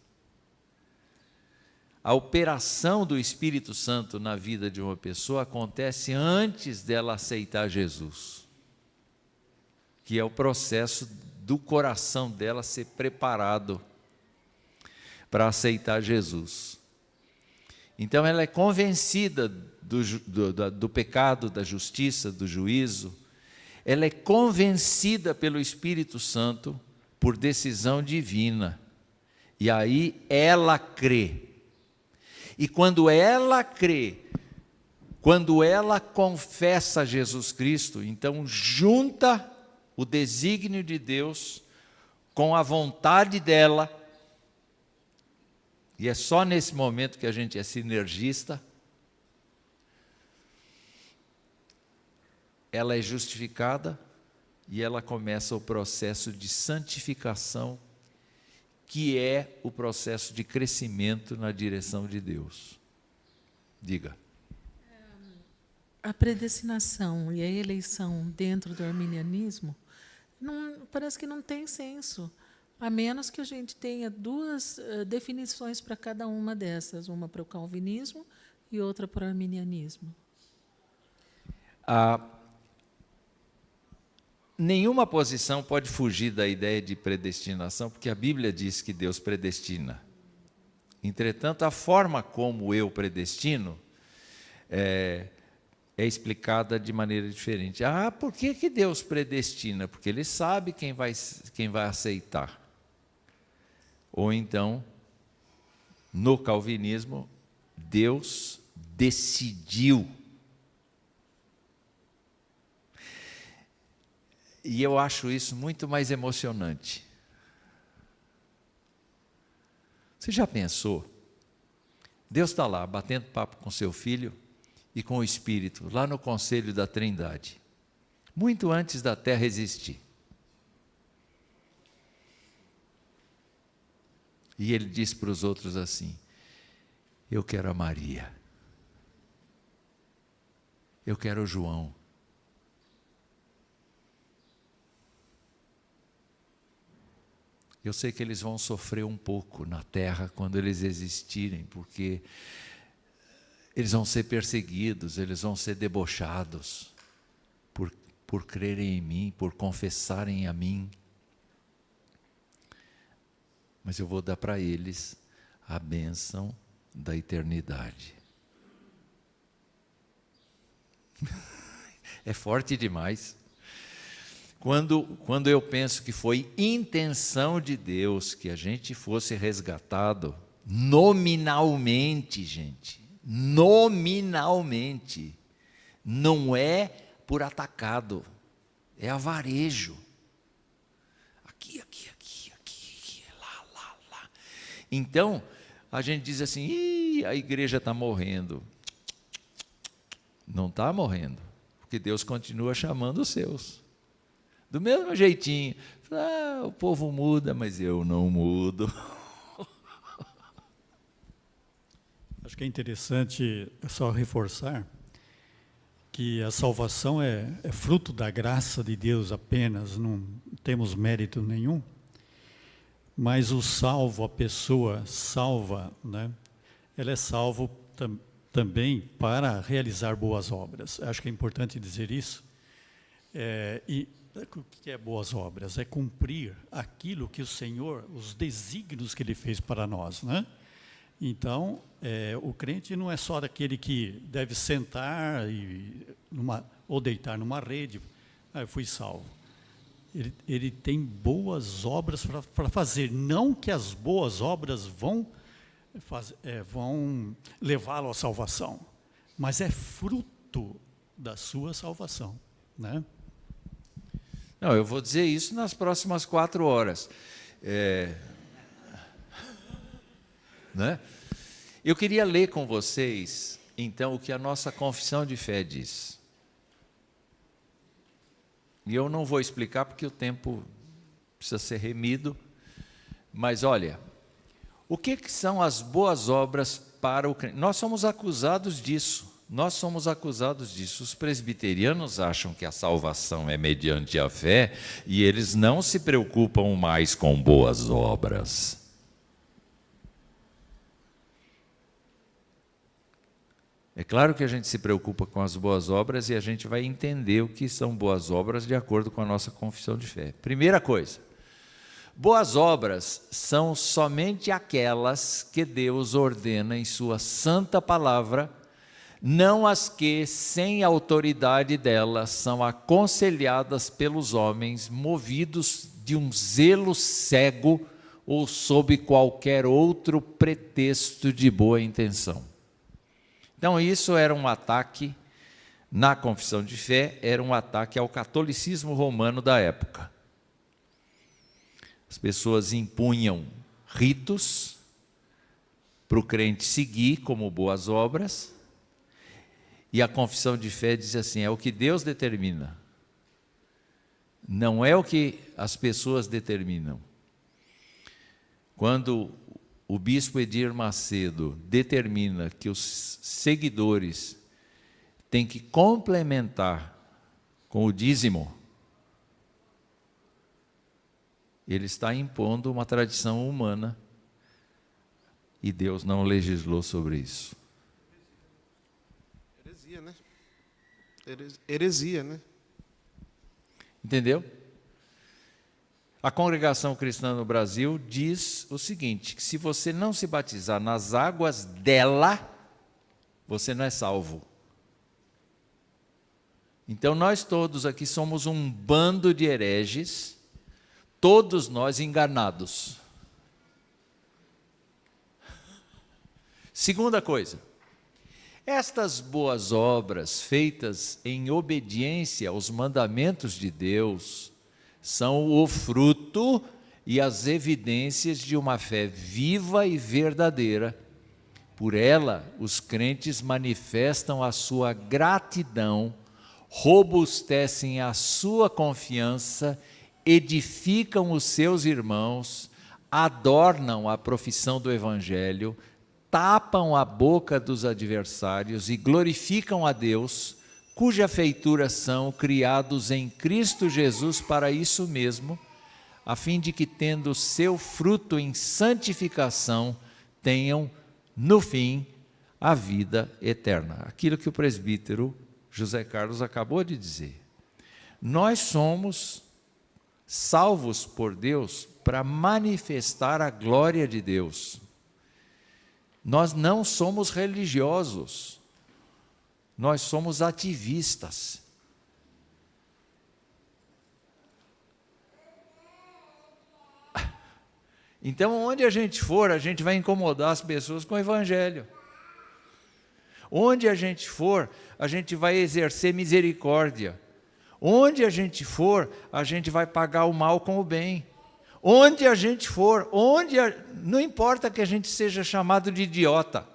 A: A operação do Espírito Santo na vida de uma pessoa acontece antes dela aceitar Jesus, que é o processo do coração dela ser preparado para aceitar Jesus. Então ela é convencida do pecado, da justiça, do juízo. Ela é convencida pelo Espírito Santo por decisão divina. E aí ela crê. E quando ela crê, quando ela confessa Jesus Cristo, então junta o desígnio de Deus com a vontade dela. E é só nesse momento que a gente é sinergista. Ela é justificada e ela começa o processo de santificação, que é o processo de crescimento na direção de Deus. Diga.
D: A predestinação e a eleição dentro do arminianismo parece que não tem senso, a menos que a gente tenha duas definições para cada uma dessas, uma para o calvinismo e outra para o arminianismo.
A: Nenhuma posição pode fugir da ideia de predestinação, porque a Bíblia diz que Deus predestina. Entretanto, a forma como eu predestino é explicada de maneira diferente. Por que Deus predestina? Porque Ele sabe quem vai aceitar. Ou então, no calvinismo, Deus decidiu. E eu acho isso muito mais emocionante. Você já pensou? Deus está lá, batendo papo com seu filho e com o Espírito, lá no conselho da Trindade, muito antes da terra existir. E ele diz para os outros assim: eu quero a Maria, eu quero o João, eu sei que eles vão sofrer um pouco na terra quando eles existirem, porque eles vão ser perseguidos, eles vão ser debochados por crerem em mim, por confessarem a mim. Mas eu vou dar para eles a bênção da eternidade. É forte demais. Quando eu penso que foi intenção de Deus que a gente fosse resgatado, nominalmente, gente, nominalmente, não é por atacado, é avarejo. Aqui, lá. Então, a gente diz assim: a igreja está morrendo. Não está morrendo, porque Deus continua chamando os seus. Do mesmo jeitinho. O povo muda, mas eu não mudo.
E: Acho que é interessante só reforçar que a salvação é fruto da graça de Deus apenas, não temos mérito nenhum. Mas o salvo, a pessoa salva, né, ela é salvo também para realizar boas obras. Acho que é importante dizer isso. E o que é boas obras? É cumprir aquilo que o Senhor, os desígnios que Ele fez para nós, né? Então, o crente não é só daquele que deve sentar ou deitar numa rede. Eu fui salvo. Ele tem boas obras para fazer. Não que as boas obras vão levá-lo à salvação, mas é fruto da sua salvação, né?
A: Não, eu vou dizer isso nas próximas 4 horas. Né? Eu queria ler com vocês, então, o que a nossa confissão de fé diz. E eu não vou explicar porque o tempo precisa ser remido. Mas olha, o que são as boas obras para o crente? Nós somos acusados disso. Nós somos acusados disso. Os presbiterianos acham que a salvação é mediante a fé e eles não se preocupam mais com boas obras. É claro que a gente se preocupa com as boas obras e a gente vai entender o que são boas obras de acordo com a nossa confissão de fé. Primeira coisa, boas obras são somente aquelas que Deus ordena em sua santa palavra, não as que, sem autoridade dela, são aconselhadas pelos homens, movidos de um zelo cego ou sob qualquer outro pretexto de boa intenção. Então, isso era um ataque, na confissão de fé, era um ataque ao catolicismo romano da época. As pessoas impunham ritos para o crente seguir como boas obras, e a confissão de fé diz assim, é o que Deus determina, não é o que as pessoas determinam. Quando o bispo Edir Macedo determina que os seguidores têm que complementar com o dízimo, ele está impondo uma tradição humana e Deus não legislou sobre isso.
C: Heresia, né? Heresia, né?
A: Entendeu? A congregação cristã no Brasil diz o seguinte, que se você não se batizar nas águas dela, você não é salvo. Então nós todos aqui somos um bando de hereges, todos nós enganados. Segunda coisa, estas boas obras feitas em obediência aos mandamentos de Deus são o fruto e as evidências de uma fé viva e verdadeira. Por ela, os crentes manifestam a sua gratidão, robustecem a sua confiança, edificam os seus irmãos, adornam a profissão do Evangelho, tapam a boca dos adversários e glorificam a Deus, cuja feitura são criados em Cristo Jesus para isso mesmo, a fim de que, tendo seu fruto em santificação, tenham, no fim, a vida eterna. Aquilo que o presbítero José Carlos acabou de dizer. Nós somos salvos por Deus para manifestar a glória de Deus. Nós não somos religiosos. Nós somos ativistas. Então, onde a gente for, a gente vai incomodar as pessoas com o Evangelho. Onde a gente for, a gente vai exercer misericórdia. Onde a gente for, a gente vai pagar o mal com o bem. Onde a gente for, não importa que a gente seja chamado de idiota.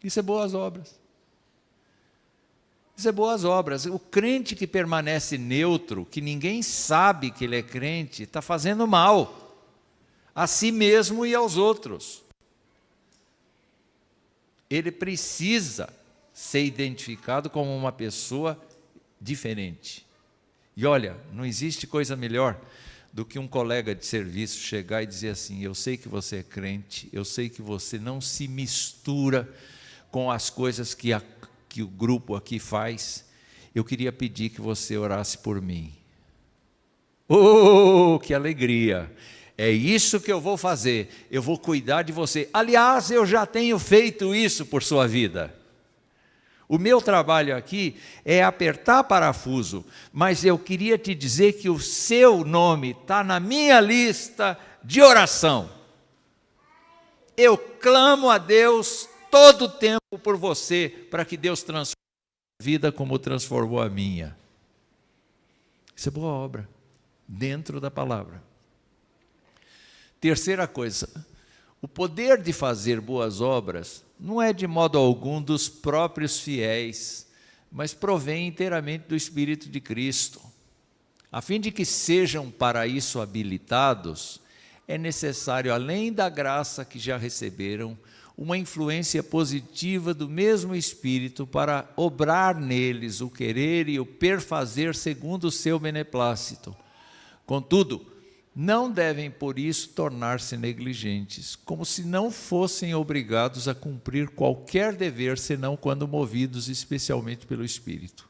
A: Isso é boas obras. Isso é boas obras. O crente que permanece neutro, que ninguém sabe que ele é crente, está fazendo mal a si mesmo e aos outros. Ele precisa ser identificado como uma pessoa diferente. E olha, não existe coisa melhor do que um colega de serviço chegar e dizer assim, eu sei que você é crente, eu sei que você não se mistura com as coisas que o grupo aqui faz, eu queria pedir que você orasse por mim. Oh, que alegria! É isso que eu vou fazer, eu vou cuidar de você. Aliás, eu já tenho feito isso por sua vida. O meu trabalho aqui é apertar parafuso, mas eu queria te dizer que o seu nome está na minha lista de oração. Eu clamo a Deus todo o tempo por você, para que Deus transforme a vida como transformou a minha. Isso é boa obra, dentro da palavra. Terceira coisa, o poder de fazer boas obras não é de modo algum dos próprios fiéis, mas provém inteiramente do Espírito de Cristo. A fim de que sejam para isso habilitados, é necessário, além da graça que já receberam, uma influência positiva do mesmo Espírito para obrar neles o querer e o perfazer segundo o seu beneplácito. Contudo, não devem por isso tornar-se negligentes, como se não fossem obrigados a cumprir qualquer dever, senão quando movidos especialmente pelo Espírito.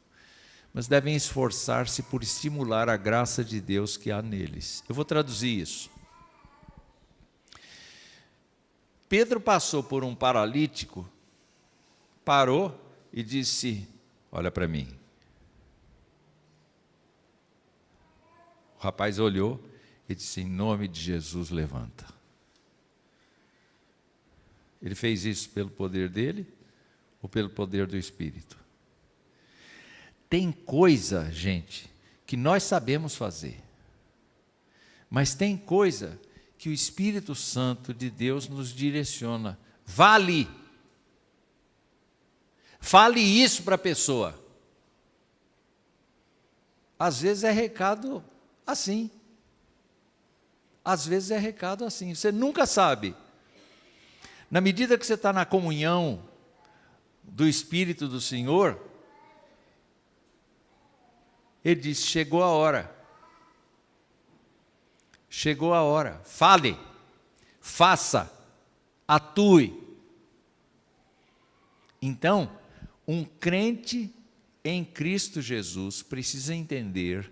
A: Mas devem esforçar-se por estimular a graça de Deus que há neles. Eu vou traduzir isso. Pedro passou por um paralítico, parou e disse: olha para mim. O rapaz olhou e disse: em nome de Jesus, levanta. Ele fez isso pelo poder dele ou pelo poder do Espírito? Tem coisa, gente, que nós sabemos fazer, mas tem coisa que o Espírito Santo de Deus nos direciona. Vale. Fale isso para a pessoa. Às vezes é recado assim. Às vezes é recado assim. Você nunca sabe. Na medida que você está na comunhão do Espírito do Senhor, Ele diz: chegou a hora. Chegou a hora. Fale, faça, atue. Então, um crente em Cristo Jesus precisa entender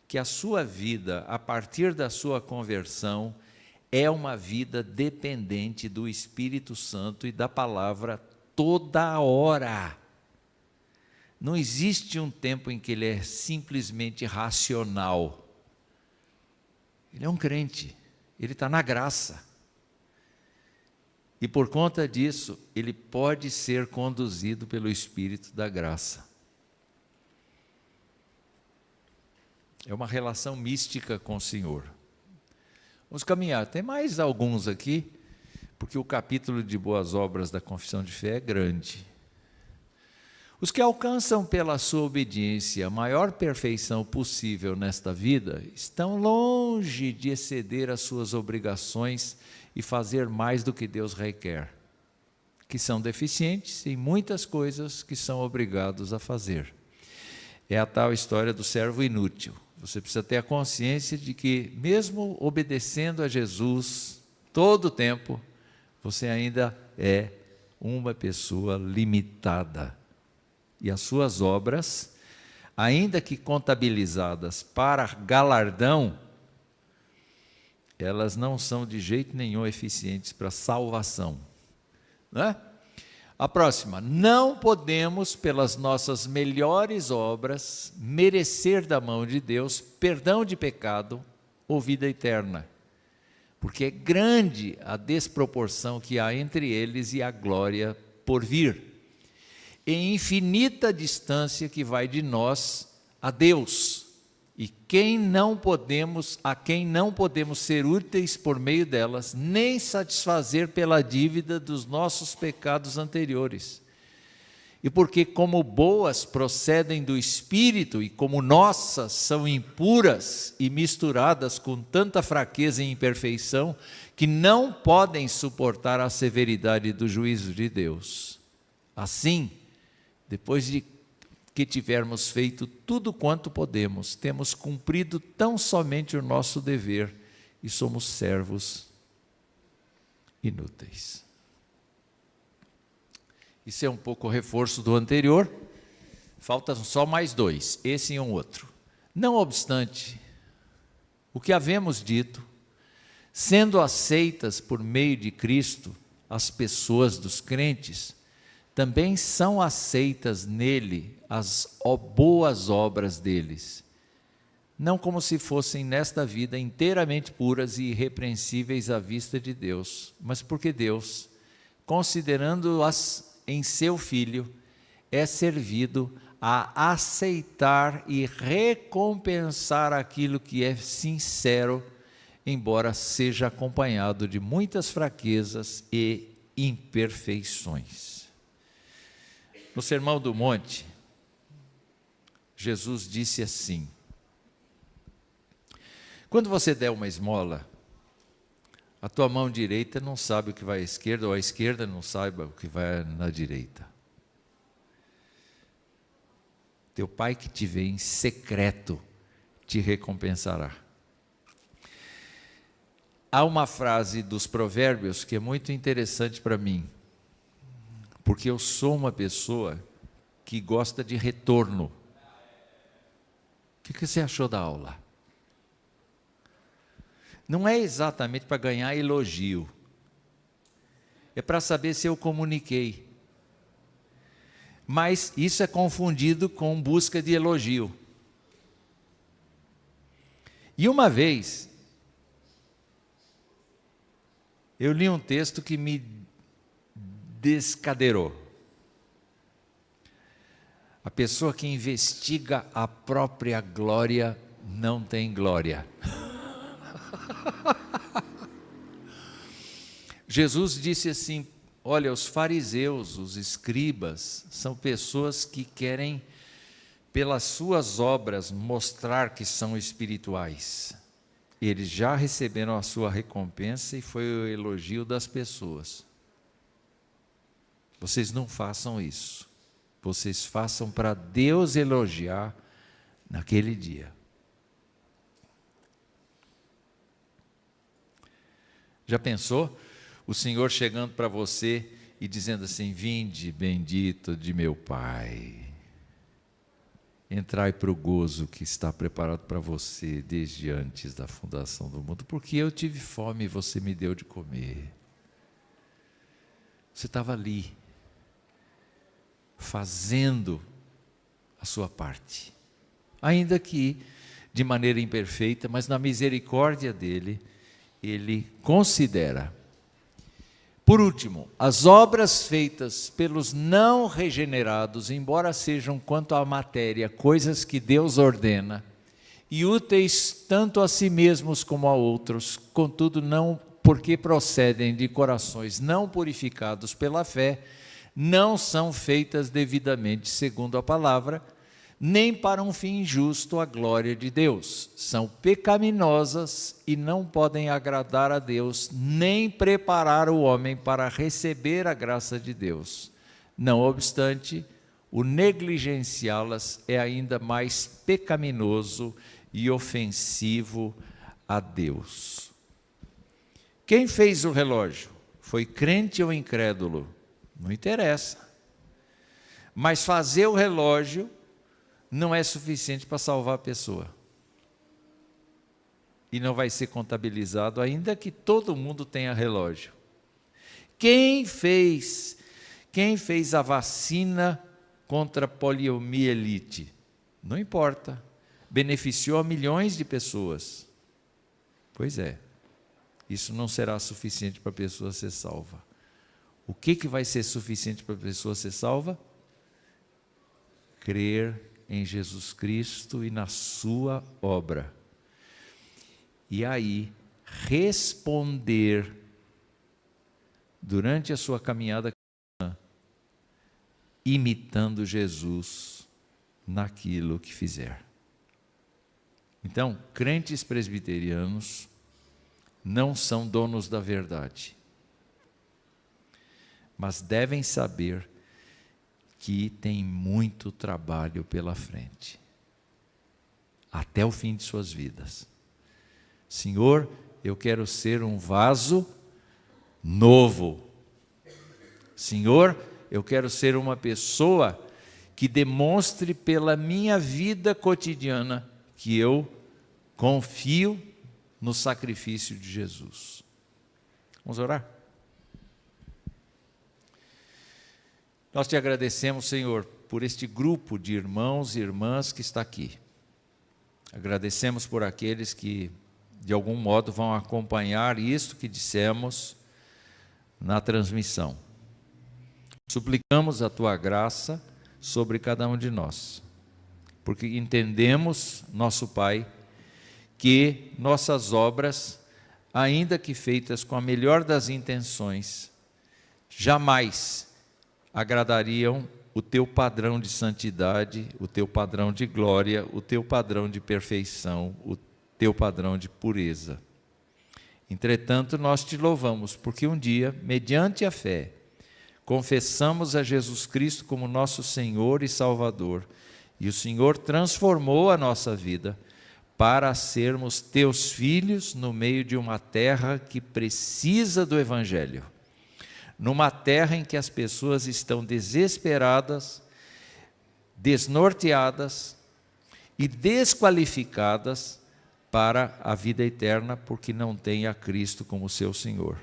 A: que a sua vida, a partir da sua conversão, é uma vida dependente do Espírito Santo e da palavra toda hora. Não existe um tempo em que ele é simplesmente racional. Ele é um crente, ele está na graça. E por conta disso, ele pode ser conduzido pelo Espírito da graça. É uma relação mística com o Senhor. Vamos caminhar. Tem mais alguns aqui, porque o capítulo de boas obras da Confissão de Fé é grande. Os que alcançam pela sua obediência a maior perfeição possível nesta vida, estão longe de exceder as suas obrigações e fazer mais do que Deus requer, que são deficientes em muitas coisas que são obrigados a fazer. É a tal história do servo inútil. Você precisa ter a consciência de que, mesmo obedecendo a Jesus todo o tempo, você ainda é uma pessoa limitada. E as suas obras, ainda que contabilizadas para galardão, elas não são de jeito nenhum eficientes para salvação. Não é? A próxima: não podemos, pelas nossas melhores obras, merecer da mão de Deus perdão de pecado ou vida eterna, porque é grande a desproporção que há entre eles e a glória por vir. E infinita distância que vai de nós a Deus, e a quem não podemos ser úteis por meio delas, nem satisfazer pela dívida dos nossos pecados anteriores. E porque como boas procedem do Espírito, e como nossas são impuras e misturadas com tanta fraqueza e imperfeição, que não podem suportar a severidade do juízo de Deus. Assim, depois de que tivermos feito tudo quanto podemos, temos cumprido tão somente o nosso dever e somos servos inúteis. Isso é um pouco o reforço do anterior. Faltam só mais dois, esse e um outro. Não obstante, o que havemos dito, sendo aceitas por meio de Cristo as pessoas dos crentes, também são aceitas nele as boas obras deles, não como se fossem nesta vida inteiramente puras e irrepreensíveis à vista de Deus, mas porque Deus, considerando-as em seu Filho, é servido a aceitar e recompensar aquilo que é sincero, embora seja acompanhado de muitas fraquezas e imperfeições. No Sermão do Monte, Jesus disse assim: quando você der uma esmola, A tua mão direita não sabe o que vai à esquerda, ou a esquerda não sabe o que vai na direita. Teu Pai que te vê em secreto te recompensará. Há uma frase dos Provérbios que é muito interessante para mim, porque eu sou uma pessoa que gosta de retorno. O que você achou da aula? Não é exatamente para ganhar elogio, é para saber se eu comuniquei. Mas isso é confundido com busca de elogio. E uma vez, eu li um texto que me descadeirou. A pessoa que investiga a própria glória não tem glória. Jesus disse assim: olha, os fariseus, os escribas, são pessoas que querem, pelas suas obras, mostrar que são espirituais. Eles já receberam a sua recompensa e foi o elogio das pessoas. Vocês não façam isso. Vocês façam para Deus elogiar naquele dia. Já pensou? O Senhor chegando para você e dizendo assim: vinde, bendito de meu Pai, entrai para o gozo que está preparado para você desde antes da fundação do mundo, porque eu tive fome e você me deu de comer. Você estava ali, fazendo a sua parte, ainda que de maneira imperfeita, mas na misericórdia dele, ele considera. Por último, as obras feitas pelos não regenerados, embora sejam quanto à matéria, coisas que Deus ordena, e úteis tanto a si mesmos como a outros, contudo não, porque procedem de corações não purificados pela fé, não são feitas devidamente segundo a palavra, nem para um fim justo a glória de Deus. São pecaminosas e não podem agradar a Deus, nem preparar o homem para receber a graça de Deus. Não obstante, o negligenciá-las é ainda mais pecaminoso e ofensivo a Deus. Quem fez o relógio? Foi crente ou incrédulo? Não interessa. Mas fazer o relógio não é suficiente para salvar a pessoa. E não vai ser contabilizado, ainda que todo mundo tenha relógio. Quem fez a vacina contra a poliomielite? Não importa. Beneficiou a milhões de pessoas. Pois é. Isso não será suficiente para a pessoa ser salva. O que vai ser suficiente para a pessoa ser salva? Crer em Jesus Cristo e na sua obra. E aí, responder durante a sua caminhada cristã, imitando Jesus naquilo que fizer. Então, crentes presbiterianos não são donos da verdade, mas devem saber que tem muito trabalho pela frente, até o fim de suas vidas. Senhor, eu quero ser um vaso novo. Senhor, eu quero ser uma pessoa que demonstre pela minha vida cotidiana que eu confio no sacrifício de Jesus. Vamos orar? Nós te agradecemos, Senhor, por este grupo de irmãos e irmãs que está aqui. Agradecemos por aqueles que, de algum modo, vão acompanhar isto que dissemos na transmissão. Suplicamos a Tua graça sobre cada um de nós, porque entendemos, nosso Pai, que nossas obras, ainda que feitas com a melhor das intenções, jamais agradariam o Teu padrão de santidade, o Teu padrão de glória, o Teu padrão de perfeição, o Teu padrão de pureza. Entretanto, nós te louvamos, porque um dia, mediante a fé, confessamos a Jesus Cristo como nosso Senhor e Salvador, e o Senhor transformou a nossa vida para sermos teus filhos no meio de uma terra que precisa do Evangelho. Numa terra em que as pessoas estão desesperadas, desnorteadas e desqualificadas para a vida eterna, porque não têm a Cristo como seu Senhor.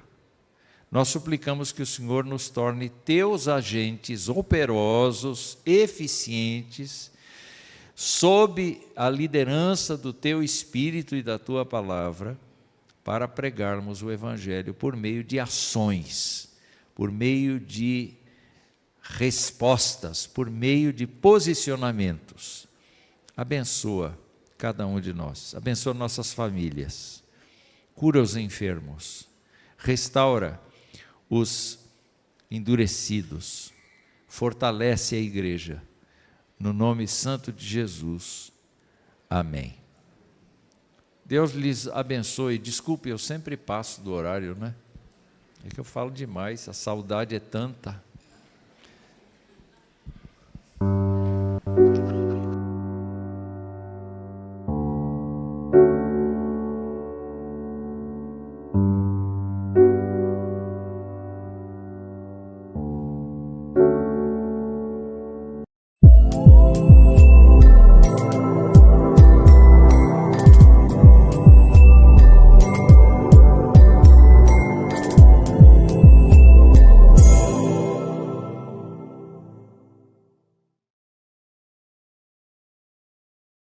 A: Nós suplicamos que o Senhor nos torne teus agentes operosos, eficientes, sob a liderança do teu Espírito e da tua palavra, para pregarmos o Evangelho por meio de ações, por meio de respostas, por meio de posicionamentos. Abençoa cada um de nós, abençoa nossas famílias, cura os enfermos, restaura os endurecidos, fortalece a igreja, no nome santo de Jesus, amém. Deus lhes abençoe. Desculpe, eu sempre passo do horário, né? É que eu falo demais, a saudade é tanta.